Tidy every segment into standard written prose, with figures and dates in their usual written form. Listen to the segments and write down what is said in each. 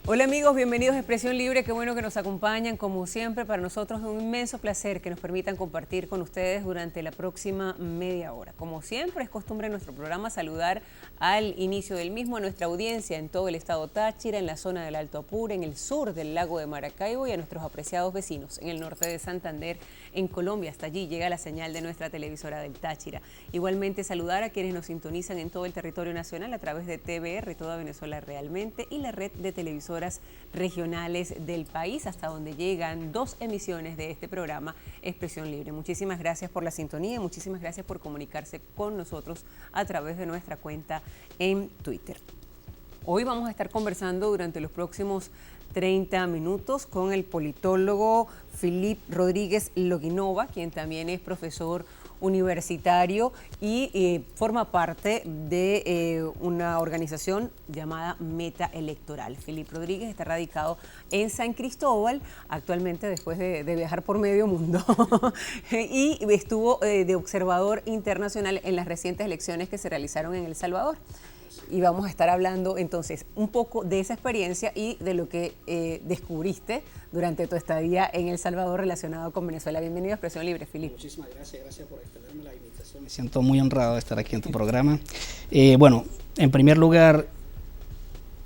Hola amigos, bienvenidos a Expresión Libre, qué bueno que nos acompañan como siempre. Para nosotros es un inmenso placer que nos permitan compartir con ustedes durante la próxima media hora. Como siempre es costumbre en nuestro programa saludar al inicio del mismo a nuestra audiencia en todo el estado Táchira, en la zona del Alto Apure, en el sur del lago de Maracaibo y a nuestros apreciados vecinos en el norte de Santander, en Colombia. Hasta allí llega la señal de nuestra televisora del Táchira. Igualmente saludar a quienes nos sintonizan en todo el territorio nacional a través de TVR, Toda Venezuela Realmente, y la red de televisoras regionales del país, hasta donde llegan 2 emisiones de este programa Expresión Libre. Muchísimas gracias por la sintonía y muchísimas gracias por comunicarse con nosotros a través de nuestra cuenta en Twitter. Hoy vamos a estar conversando durante los próximos 30 minutos con el politólogo Filip Rodríguez Loguinova, quien también es profesor universitario y forma parte de una organización llamada Meta Electoral. Filip Rodríguez está radicado en San Cristóbal, actualmente después de viajar por medio mundo, y estuvo de observador internacional en las recientes elecciones que se realizaron en El Salvador. Y vamos a estar hablando entonces un poco de esa experiencia y de lo que descubriste durante tu estadía en El Salvador relacionado con Venezuela. Bienvenido a Expresión Libre, Filip. Muchísimas gracias por extenderme la invitación. Me siento muy honrado de estar aquí en tu programa. Bueno, en primer lugar,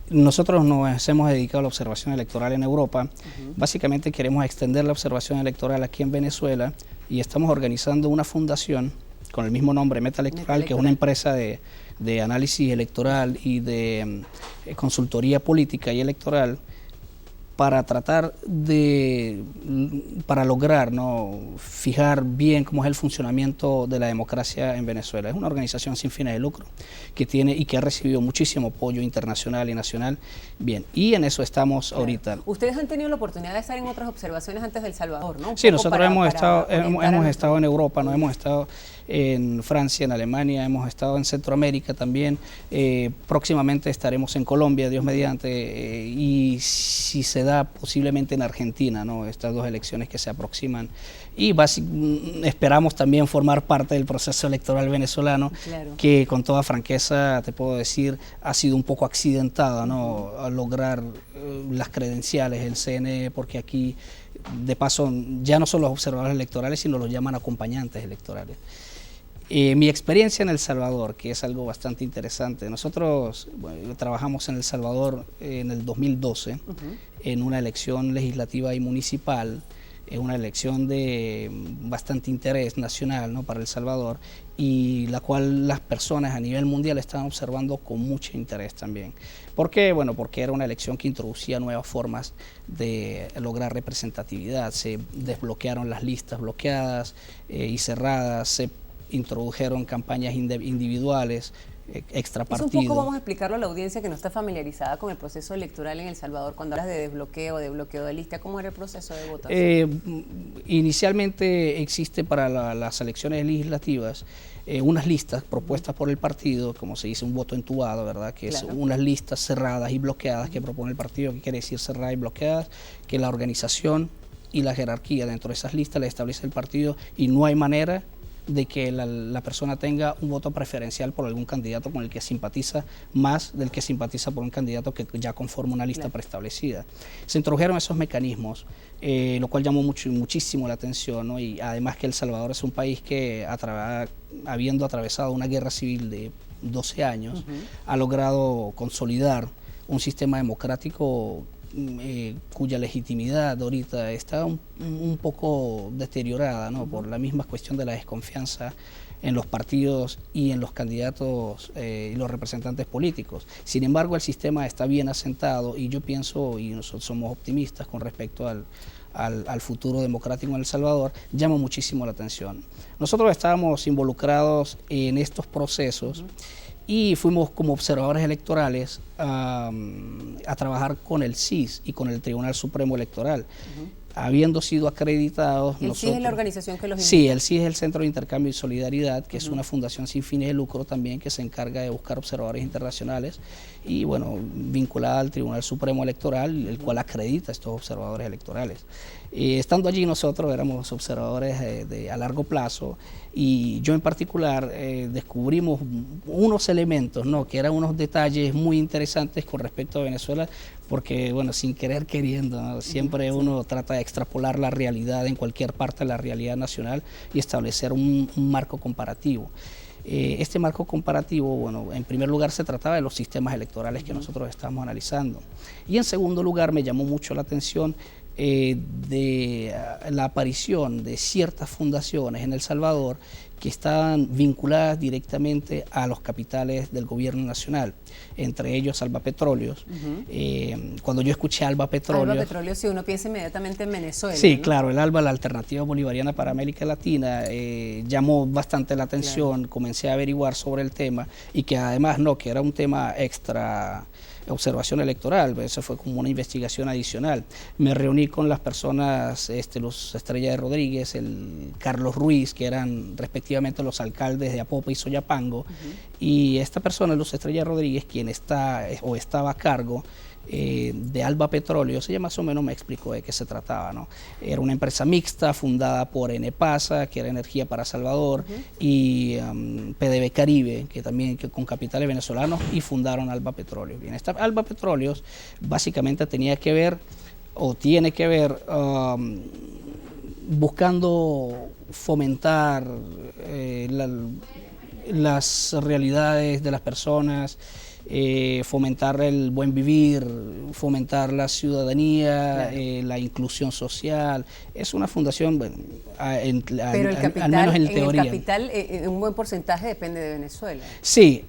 nosotros nos hemos dedicado a la observación electoral en Europa. Básicamente queremos extender la observación electoral aquí en Venezuela y estamos organizando una fundación con el mismo nombre, Meta Electoral, que es una empresa de análisis electoral y de consultoría política y electoral para tratar para lograr, ¿no?, fijar bien cómo es el funcionamiento de la democracia en Venezuela. Es una organización sin fines de lucro que tiene y que ha recibido muchísimo apoyo internacional y nacional. Bien, y en eso estamos ahorita. Ustedes han tenido la oportunidad de estar en otras observaciones antes del Salvador, ¿no? Sí, nosotros hemos estado en Europa, ¿no? Hemos estado en Francia, en Alemania, hemos estado en Centroamérica también. Próximamente estaremos en Colombia, Dios mediante, y si se da posiblemente en Argentina, ¿no?, estas 2 elecciones que se aproximan. Y esperamos también formar parte del proceso electoral venezolano, claro, que con toda franqueza te puedo decir ha sido un poco accidentada, ¿no?, a lograr las credenciales, el CNE, porque aquí de paso ya no son los observadores electorales, sino los llaman acompañantes electorales. Mi experiencia en El Salvador, que es algo bastante interesante. Nosotros trabajamos en El Salvador en el 2012, en una elección legislativa y municipal, una elección de bastante interés nacional, ¿no?, para El Salvador, y la cual las personas a nivel mundial estaban observando con mucho interés también. ¿Por qué? Bueno, porque era una elección que introducía nuevas formas de lograr representatividad. Se desbloquearon las listas bloqueadas y cerradas, se introdujeron campañas individuales, extrapartido. Un poco vamos a explicarlo a la audiencia que no está familiarizada con el proceso electoral en El Salvador. Cuando hablas de desbloqueo, de bloqueo de lista, ¿cómo era el proceso de votación? Inicialmente existe para las elecciones legislativas unas listas propuestas por el partido, como se dice, un voto entubado, ¿verdad? Que claro, es unas listas cerradas y bloqueadas que propone el partido. ¿Qué quiere decir cerradas y bloqueadas? Que la organización y la jerarquía dentro de esas listas la establece el partido y no hay manera de que la persona tenga un voto preferencial por algún candidato con el que simpatiza más del que simpatiza por un candidato que ya conforma una lista preestablecida. Se introdujeron esos mecanismos, lo cual llamó muchísimo la atención, ¿no? Y además que El Salvador es un país que, habiendo atravesado una guerra civil de 12 años, ha logrado consolidar un sistema democrático cuya legitimidad ahorita está un poco deteriorada, ¿no?, por la misma cuestión de la desconfianza en los partidos y en los candidatos y los representantes políticos. Sin embargo, el sistema está bien asentado y yo pienso, y nosotros somos optimistas con respecto al futuro democrático en El Salvador. Llama muchísimo la atención. Nosotros estábamos involucrados en estos procesos y fuimos como observadores electorales a trabajar con el CIS y con el Tribunal Supremo Electoral. Habiendo sido acreditados... ¿El CIS es la organización que los invita? Sí, el CIS es el Centro de Intercambio y Solidaridad, que es una fundación sin fines de lucro también, que se encarga de buscar observadores internacionales y, bueno, vinculada al Tribunal Supremo Electoral, el cual acredita a estos observadores electorales. Estando allí nosotros éramos observadores a largo plazo y yo en particular descubrimos unos elementos, ¿no?, que eran unos detalles muy interesantes con respecto a Venezuela, porque bueno, sin querer queriendo, ¿no?, siempre uno trata de extrapolar la realidad en cualquier parte de la realidad nacional y establecer un marco comparativo. Este marco comparativo, bueno, en primer lugar se trataba de los sistemas electorales que nosotros estábamos analizando, y en segundo lugar me llamó mucho la atención de la aparición de ciertas fundaciones en El Salvador que estaban vinculadas directamente a los capitales del gobierno nacional, entre ellos Alba Petróleos. Cuando yo escuché Alba Petróleos, si uno piensa inmediatamente en Venezuela. Sí, ¿no? claro, el Alba, la alternativa bolivariana para América Latina, llamó bastante la atención, claro. Comencé a averiguar sobre el tema y que además que era un tema extra observación electoral, eso fue como una investigación adicional. Me reuní con las personas, los Estrella de Rodríguez, el Carlos Ruiz, que eran respectivamente los alcaldes de Apopa y Soyapango, y esta persona, Luz Estrella Rodríguez, quien estaba a cargo de Alba Petróleos, ella más o menos me explicó de qué se trataba, ¿no? Era una empresa mixta fundada por Enepasa, que era Energía para Salvador, y PDB Caribe, que también con capitales venezolanos, y fundaron Alba Petróleos. Bien, esta Alba Petróleos básicamente tenía que ver, o tiene que ver, buscando fomentar las realidades de las personas, fomentar el buen vivir, fomentar la ciudadanía, claro. La inclusión social. Es una fundación, bueno, pero el capital, al menos en teoría. El capital, un buen porcentaje depende de Venezuela. Sí.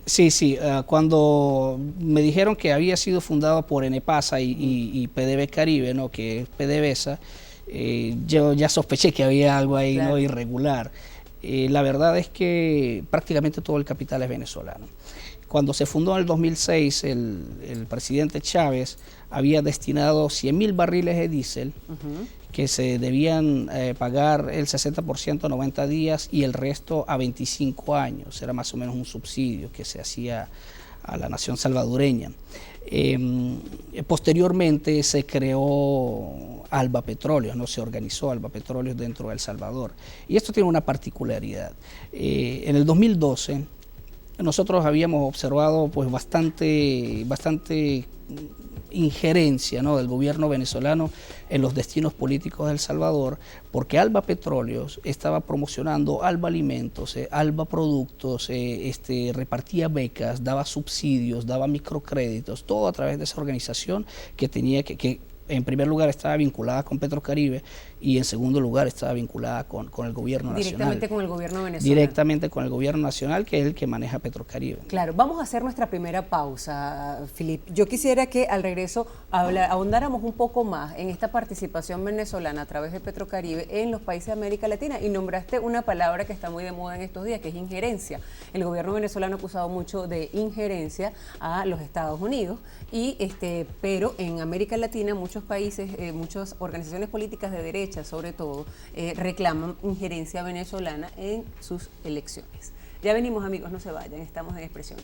Cuando me dijeron que había sido fundado por Enepasa y PDB Caribe, ¿no?, que es PDVSA, yo ya sospeché que había algo ahí, claro, ¿no?, irregular. La verdad es que prácticamente todo el capital es venezolano. Cuando se fundó en el 2006, el presidente Chávez había destinado 100.000 barriles de diésel que se debían pagar el 60% a 90 días y el resto a 25 años. Era más o menos un subsidio que se hacía a la nación salvadoreña. Posteriormente se creó Alba Petróleos, ¿no? Se organizó Alba Petróleos dentro de El Salvador. Y esto tiene una particularidad. En el 2012, nosotros habíamos observado pues bastante injerencia, ¿no?, del gobierno venezolano en los destinos políticos de El Salvador, porque Alba Petróleos estaba promocionando Alba Alimentos, Alba Productos, repartía becas, daba subsidios, daba microcréditos, todo a través de esa organización que tenía que en primer lugar estaba vinculada con Petrocaribe y en segundo lugar estaba vinculada con el gobierno nacional. Directamente con el gobierno venezolano. Directamente con el gobierno nacional, que es el que maneja Petrocaribe. Claro, vamos a hacer nuestra primera pausa, Philip. Yo quisiera que al regreso ahondáramos un poco más en esta participación venezolana a través de Petrocaribe en los países de América Latina, y nombraste una palabra que está muy de moda en estos días, que es injerencia. El gobierno venezolano ha acusado mucho de injerencia a los Estados Unidos, pero en América Latina muchos países, muchas organizaciones políticas de derecha sobre todo, reclaman injerencia venezolana en sus elecciones. Ya venimos, amigos, no se vayan, estamos en Expresión.